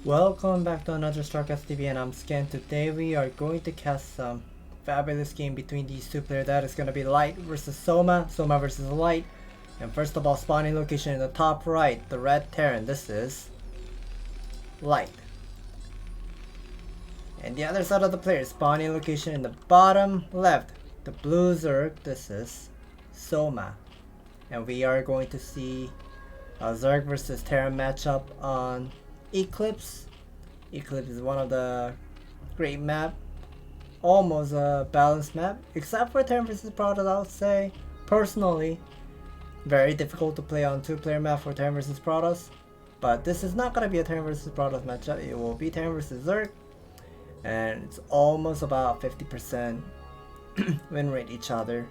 Welcome back to another StarCastTV, and I'm Scan. Today we are going to cast some fabulous game between these two players. That is going to be Light versus Soma, Soma versus Light. And first of all, spawning location in the top right, the red Terran. This is Light. And the other side of the player, spawning location in the bottom left, the blue Zerg. This is Soma. And we are going to see a Zerg versus Terran matchup on Eclipse. Eclipse is one of the great map, almost a balanced map, except for Terran vs Protoss. I would say personally very difficult to play on two-player map for Terran vs Protoss, but this is not going to be a Terran vs Protoss matchup. It will be Terran vs Zerg, and it's almost about 50% win rate each other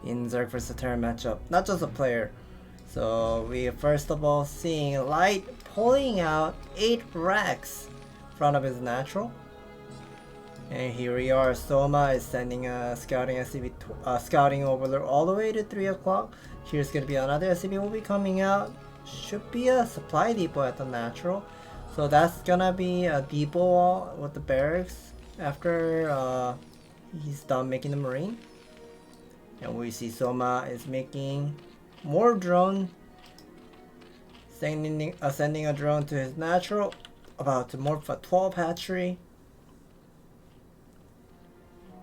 in Zerg vs Terran matchup, not just a player. So we first of all seeing Light pulling out 8 racks in front of his natural. And here we are, Soma is sending a scouting SCV, scouting overlord all the way to 3 o'clock. Here's gonna be another SCV will be coming out. Should be a supply depot at the natural. So that's gonna be a depot with the barracks after he's done making the marine. And we see Soma is making more drone, sending a drone to his natural, about to morph a 12 hatchery.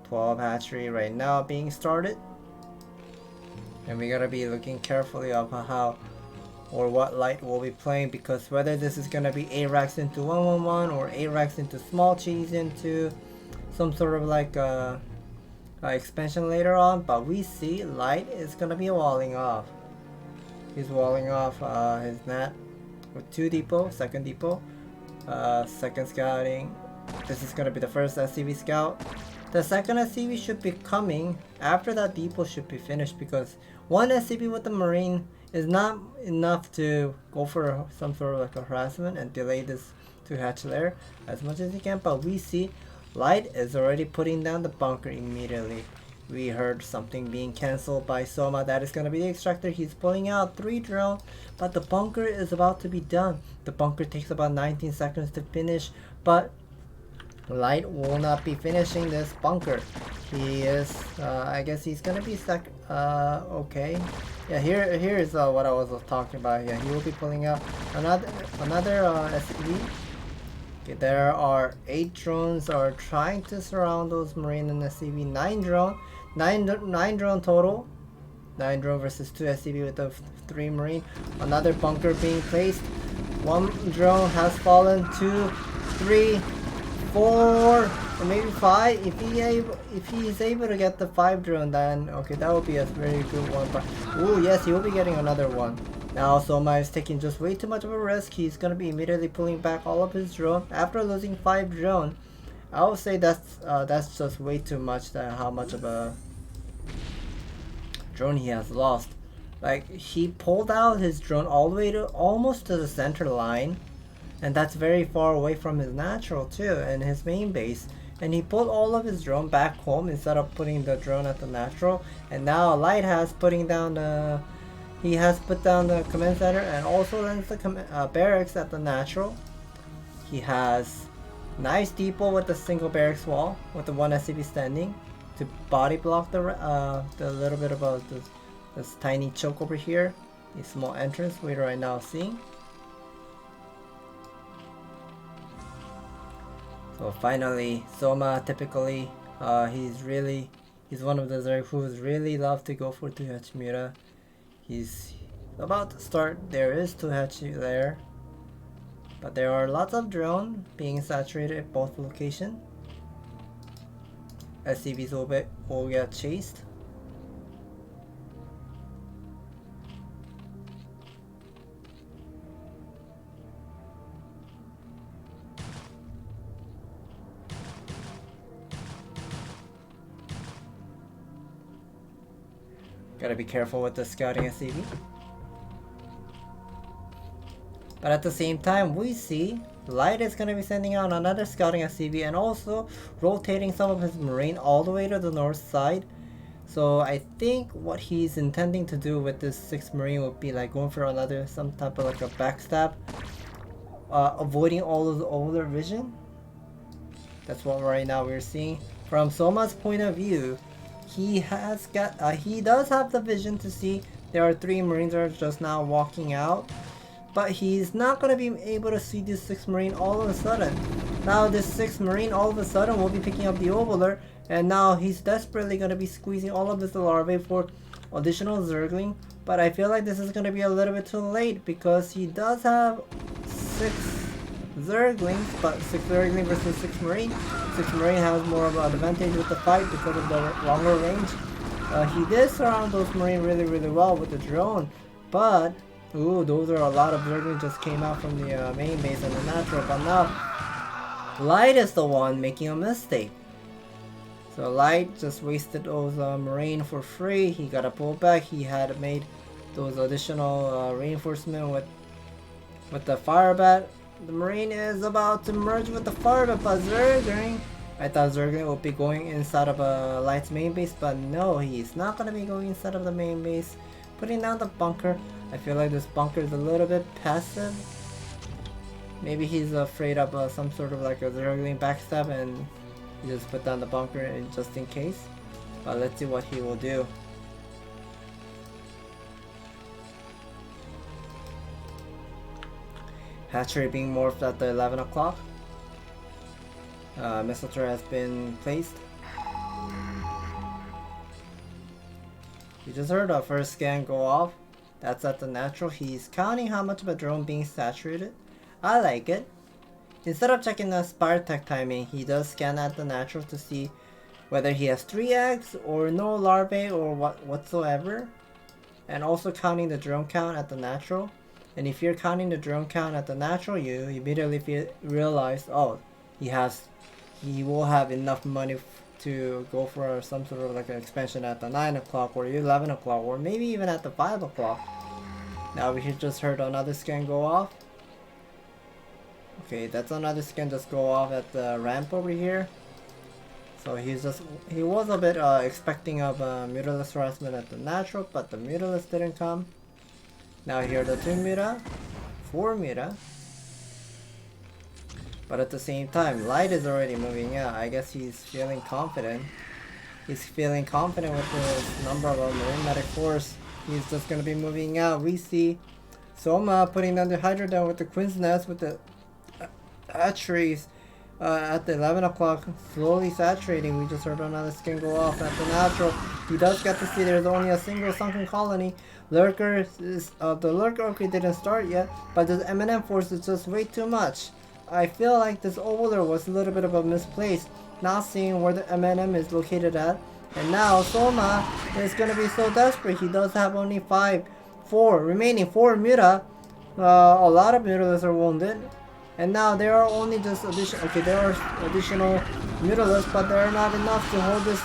12 hatchery right now being started, and we gotta be looking carefully of how or what Light will be playing, because whether this is gonna be 8 racks into 111 or 8 racks into small cheese into some sort of like expansion later on. But we see Light is gonna be walling off. He's walling off his nat with 2 depot, second depot, second scouting. This is gonna be the first SCV scout. The second SCV should be coming after that depot should be finished, because one SCV with the marine is not enough to go for some sort of like a harassment and delay this 2 hatch layer as much as you can. But we see Light is already putting down the bunker immediately. We heard something being cancelled by Soma. That is going to be the extractor. He's pulling out 3 drones, but the bunker is about to be done. The bunker takes about 19 seconds to finish, but Light will not be finishing this bunker. He is, I guess he's going to be okay. Yeah, here is what I was talking about. Yeah, he will be pulling out another SCV. Okay, there are 8 drones are trying to surround those marine and SCV. 9 drone total. 9 drone versus 2 SCV with the 3 marine. Another bunker being placed. 1 drone has fallen. 2, 3, 4, or maybe 5. If he is able to get the 5 drone, then okay, that would be a very good one. But oh yes, he will be getting another one. Now Soma is taking just way too much of a risk. He's gonna be immediately pulling back all of his drone after losing 5 drone. I would say that's just way too much. That how much of a drone he has lost. Like, he pulled out his drone all the way to almost to the center line, and that's very far away from his natural too and his main base. And he pulled all of his drone back home instead of putting the drone at the natural. And now Light has putting down the. He has put down the command center and also lands the barracks at the natural. He has nice depot with the single barracks wall with the 1 SCV standing to body block the little bit about this tiny choke over here. A small entrance we're right now seeing. So finally, Soma typically he's one of the Zerg who's really love to go for 2 hatch Mura. He's about to start. There is 2 hatch there, but there are lots of drone being saturated at both locations. SCVs will get chased. Gotta be careful with the scouting SCV. But at the same time, we see Light is gonna be sending out another scouting SCV and also rotating some of his marine all the way to the north side. So I think what he's intending to do with this 6th marine would be like going for another some type of like a backstab avoiding all of the older vision. That's what right now we're seeing. From Soma's point of view, he has got he does have the vision to see there are 3 Marines that are just now walking out, but he's not going to be able to see this 6th Marine all of a sudden. Now this 6th Marine all of a sudden will be picking up the Overlord, and now he's desperately going to be squeezing all of this larvae for additional Zergling. But I feel like this is going to be a little bit too late because he does have 6 Zerglings, but 6 Zergling versus 6 Marine. 6 Marine has more of an advantage with the fight because of the longer range. He did surround those Marine really well with the drone, but ooh, those are a lot of Zerglings just came out from the main base and the natural. But now Light is the one making a mistake. So Light just wasted those Marine for free. He got to pull back. He had made those additional reinforcement with the Fire Bat. The Marine is about to merge with the Fire Bat, but Zergling, I thought Zergling would be going inside of Light's main base, but no, he's not going to be going inside of the main base. Putting down the bunker. I feel like this bunker is a little bit passive. Maybe he's afraid of some sort of like a Zergling backstab and he just put down the bunker in just in case. But let's see what he will do. Hatchery being morphed at the 11 o'clock. Missile turret has been placed. You just heard our first scan go off. That's at the natural. He's counting how much of a drone being saturated. I like it. Instead of checking the Spire Tech timing, he does scan at the natural to see whether he has 3 eggs or no larvae or whatsoever. And also counting the drone count at the natural. And if you're counting the drone count at the natural, you immediately realize, oh, he will have enough money to go for some sort of like an expansion at the 9 o'clock or 11 o'clock or maybe even at the 5 o'clock. Now we just heard another scan go off. Okay, that's another scan just go off at the ramp over here. So he was a bit expecting of Mutalisk harassment at the natural, but the Mutalisk didn't come. Now here the 2 Muta, 4 Muta. But at the same time, Light is already moving out. I guess he's feeling confident. He's feeling confident with the number of Marine Medic Force. He's just going to be moving out. We see Soma putting down the Hydra down with the Queen's Nest with the hatcheries at the 11 o'clock, slowly saturating. We just heard another skin go off at the natural. He does get to see there's only a single sunken colony. Lurker is the Lurker upgrade didn't start yet, but this M&M force is just way too much. I feel like this Overlord was a little bit of a misplaced, not seeing where the M&M is located at. And now Soma is gonna be so desperate. He does have only 4 remaining 4 Muta. A lot of Mutalisks are wounded. And now there are only just additional, okay, there are additional Mutalisks, but they are not enough to hold this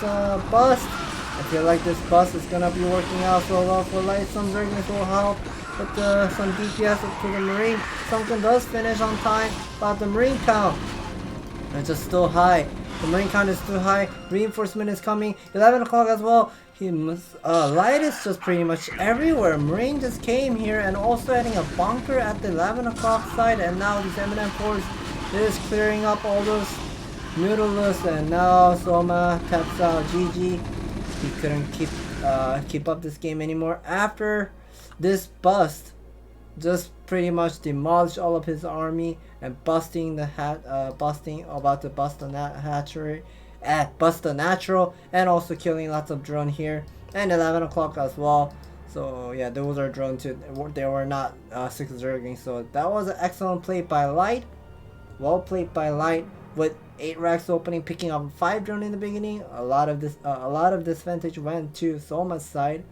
bust. I feel like this bust is gonna be working out so well for Light. Some Zerglings will help with some DPS up to the Marine. Something does finish on time, but the Marine count is just still high. The Marine count is too high. Reinforcement is coming. 11 o'clock as well. Light is just pretty much everywhere. Marine just came here and also adding a bunker at the 11 o'clock side, and now these M&M force is clearing up all those Mutalisks, and now Soma taps out. GG. He couldn't keep up this game anymore after this bust. Just pretty much demolished all of his army and busting the about to bust the hatchery. Bust the natural and also killing lots of drone here, and 11 o'clock as well. So yeah, those are drone too. They were not 6 Zerglings. So that was an excellent play by Light. Well played by Light with 8 racks opening, picking up 5 drone in the beginning. A lot of this vantage went to Soma's side,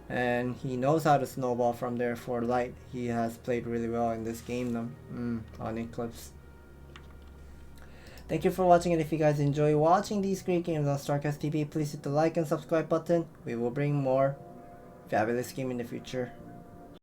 and he knows how to snowball from there for Light. He has played really well in this game on Eclipse. Thank you for watching, and if you guys enjoy watching these great games on StarCastTV, please hit the like and subscribe button. We will bring more fabulous game in the future.